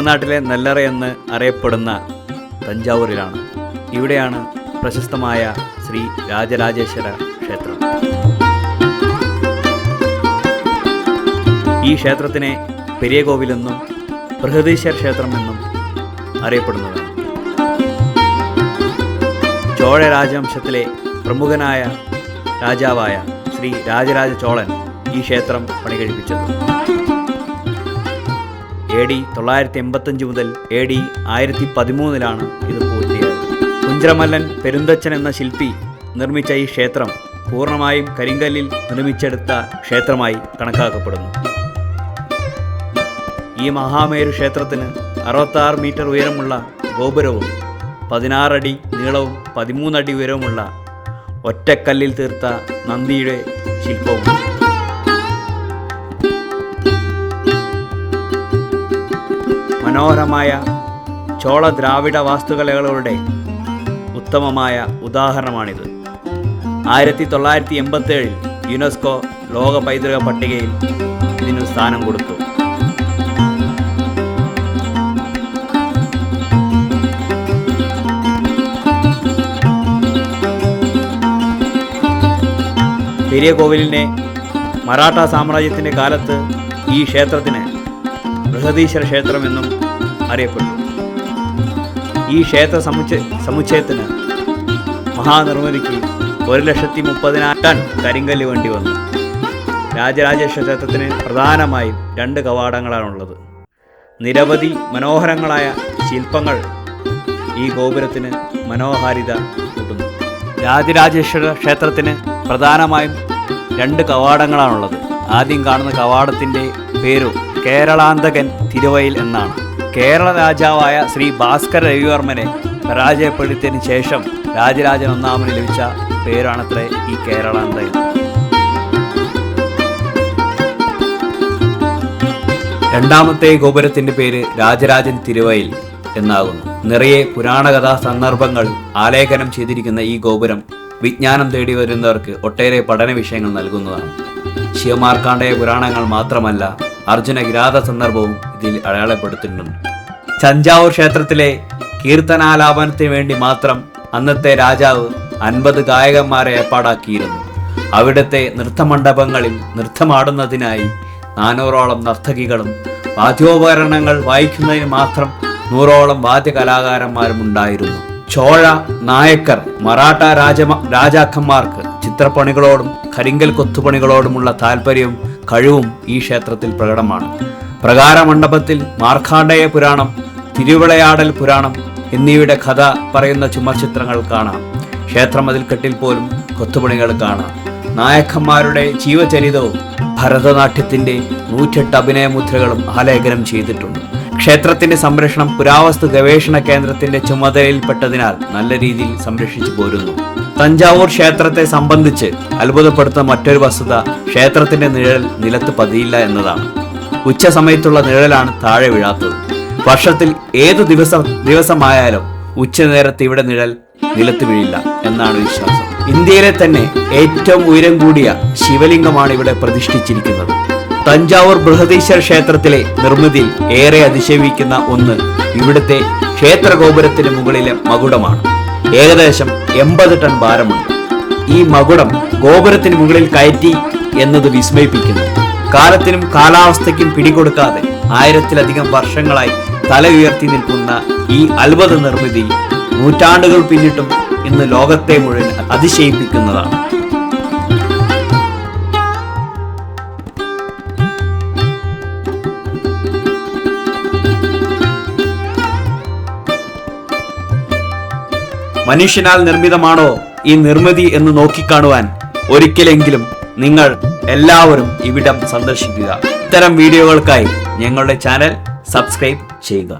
തമിഴ്നാട്ടിലെ നെല്ലറ എന്ന് അറിയപ്പെടുന്ന തഞ്ചാവൂരിലാണ്. ഇവിടെയാണ് പ്രശസ്തമായ ശ്രീ രാജരാജേശ്വര ക്ഷേത്രം. ഈ ക്ഷേത്രത്തിനെ പെരിയ കോവിലെന്നും ബൃഹദീശ്വര ക്ഷേത്രം എന്നും അറിയപ്പെടുന്നതാണ്. ചോഴ രാജവംശത്തിലെ പ്രമുഖനായ രാജാവായ ശ്രീ രാജരാജ ചോളൻ ഈ ക്ഷേത്രം പണികഴിപ്പിച്ചത്. AD 985 മുതൽ AD 1013 ഇത് പൂർത്തിയായത്. കുഞ്ചരമല്ലൻ പെരുന്തച്ചൻ എന്ന ശില്പി നിർമ്മിച്ച ഈ ക്ഷേത്രം പൂർണ്ണമായും കരിങ്കല്ലിൽ നിർമ്മിച്ചെടുത്ത ക്ഷേത്രമായി കണക്കാക്കപ്പെടുന്നു. ഈ മഹാമേരു ക്ഷേത്രത്തിന് 66 മീറ്റർ ഉയരമുള്ള ഗോപുരവും 16 അടി നീളവും 13 അടി ഉയരവുമുള്ള ഒറ്റക്കല്ലിൽ തീർത്ത നന്ദിയുടെ ശില്പവും. മനോഹരമായ ചോള ദ്രാവിഡ വാസ്തുകലകളുടെ ഉത്തമമായ ഉദാഹരണമാണിത്. 1987 യുനെസ്കോ ലോക പൈതൃക പട്ടികയിൽ ഇതിന് സ്ഥാനം കൊടുത്തു. പെരിയ കോവിലിനെ മറാഠ സാമ്രാജ്യത്തിൻ്റെ കാലത്ത് ഈ ക്ഷേത്രത്തിന് ബൃഹദീശ്വര ക്ഷേത്രമെന്നും അറിയപ്പെട്ടു. ഈ ക്ഷേത്ര സമുച്ചയത്തിന് മഹാനിർമ്മിതിക്ക് 1,30,000 ടൺ കരിങ്കല്ല് വേണ്ടി വന്നു. രാജരാജേശ്വര ക്ഷേത്രത്തിന് പ്രധാനമായും 2 കവാടങ്ങളാണുള്ളത്. നിരവധി മനോഹരങ്ങളായ ശില്പങ്ങൾ ഈ ഗോപുരത്തിന് മനോഹാരിത കൂട്ടുന്നു. രാജരാജേശ്വര ക്ഷേത്രത്തിന് പ്രധാനമായും 2 കവാടങ്ങളാണുള്ളത്. ആദ്യം കാണുന്ന കവാടത്തിൻ്റെ പേരു കേരളാന്തകൻ തിരുവയിൽ എന്നാണ്. കേരള രാജാവായ ശ്രീ ഭാസ്കര രവിവർമ്മനെ പരാജയപ്പെടുത്തിയതിനു ശേഷം രാജരാജൻ 1 ലഭിച്ച പേരാണത്രേ ഈ കേരളാന്തകൻ. രണ്ടാമത്തെ ഗോപുരത്തിൻ്റെ പേര് രാജരാജൻ തിരുവയിൽ എന്നാകുന്നു. നിറയെ പുരാണകഥാ സന്ദർഭങ്ങൾ ആലേഖനം ചെയ്തിരിക്കുന്ന ഈ ഗോപുരം വിജ്ഞാനം തേടി വരുന്നവർക്ക് ഒട്ടേറെ പഠന വിഷയങ്ങൾ നൽകുന്നതാണ്. ശിവമാർക്കാണ്ഡേയ പുരാണങ്ങൾ മാത്രമല്ല, അർജുന കിരാത സന്ദർഭവും ഇതിൽ അടയാളപ്പെടുത്തുന്നുണ്ട്. തഞ്ചാവൂർ ക്ഷേത്രത്തിലെ കീർത്തനാലാപനത്തിന് വേണ്ടി മാത്രം അന്നത്തെ രാജാവ് 50 ഗായകന്മാരെ ഏർപ്പാടാക്കിയിരുന്നു. അവിടുത്തെ നൃത്തമണ്ഡപങ്ങളിൽ നൃത്തമാടുന്നതിനായി 400ഓളം നർത്തകികളും വാദ്യോപകരണങ്ങൾ വായിക്കുന്നതിന് മാത്രം 100ഓളം വാദ്യകലാകാരന്മാരും ഉണ്ടായിരുന്നു. ചോഴ, നായക്കർ, മറാഠ രാജാക്കന്മാർക്ക് ചിത്രപ്പണികളോടും കരിങ്കൽ കൊത്തുപണികളോടുമുള്ള താല്പര്യവും കഴിവും ഈ ക്ഷേത്രത്തിൽ പ്രകടമാണ്. പ്രകാര മണ്ഡപത്തിൽ മാർക്കാണ്ഡേയ പുരാണം, തിരുവിളയാടൽ പുരാണം എന്നിവയുടെ കഥ പറയുന്ന ചുമർചിത്രങ്ങൾ കാണാം. ക്ഷേത്രമതിൽക്കെട്ടിൽ പോലും കൊത്തുപണികൾ കാണാം. നായക്കന്മാരുടെ ജീവചരിതവും ഭരതനാട്യത്തിൻ്റെ 108 അഭിനയമുദ്രകളും ആലേഖനം ചെയ്തിട്ടുണ്ട്. ക്ഷേത്രത്തിന്റെ സംരക്ഷണം പുരാവസ്തു ഗവേഷണ കേന്ദ്രത്തിന്റെ ചുമതലയിൽപ്പെട്ടതിനാൽ നല്ല രീതിയിൽ സംരക്ഷിച്ചു പോരുന്നു. തഞ്ചാവൂർ ക്ഷേത്രത്തെ സംബന്ധിച്ച് അത്ഭുതപ്പെടുത്തുന്ന മറ്റൊരു വസ്തുത ക്ഷേത്രത്തിന്റെ നിഴൽ നിലത്ത് പതിയില്ല എന്നതാണ്. ഉച്ച സമയത്തുള്ള നിഴലാണ് താഴെ വീഴാത്തത്. വർഷത്തിൽ ഏതു ദിവസമായാലും ഉച്ചനേരത്ത് ഇവിടെ നിഴൽ നിലത്ത് വീഴില്ല എന്നാണ് വിശ്വാസം. ഇന്ത്യയിലെ തന്നെ ഏറ്റവും ഉയരം കൂടിയ ശിവലിംഗമാണ് ഇവിടെ പ്രതിഷ്ഠിച്ചിരിക്കുന്നത്. തഞ്ചാവൂർ ബൃഹദീശ്വര ക്ഷേത്രത്തിലെ നിർമ്മിതിയിൽ ഏറെ അതിശയിക്കുന്ന ഒന്ന് ഇവിടുത്തെ ക്ഷേത്ര ഗോപുരത്തിന് മുകളിലെ മകുടമാണ്. ഏകദേശം 80 ടൺ ഭാരമുണ്ട്. ഈ മകുടം ഗോപുരത്തിന് മുകളിൽ കയറ്റി എന്നത് വിസ്മയിപ്പിക്കുന്നു. കാലത്തിനും കാലാവസ്ഥയ്ക്കും പിടികൊടുക്കാതെ 1000-ലധികം വർഷങ്ങളായി തല ഉയർത്തി നിൽക്കുന്ന ഈ അത്ഭുത നിർമ്മിതി നൂറ്റാണ്ടുകൾ പിന്നിട്ടും ഇന്ന് ലോകത്തെ മുഴുവൻ അതിശയിപ്പിക്കുന്നതാണ്. മനുഷ്യനാൽ നിർമ്മിതമാണോ ഈ നിർമ്മിതി എന്ന് നോക്കിക്കാണുവാൻ ഒരിക്കലെങ്കിലും നിങ്ങൾ എല്ലാവരും ഇവിടം സന്ദർശിക്കുക. ഇത്തരം വീഡിയോകൾക്കായി ഞങ്ങളുടെ ചാനൽ സബ്സ്ക്രൈബ് ചെയ്യുക.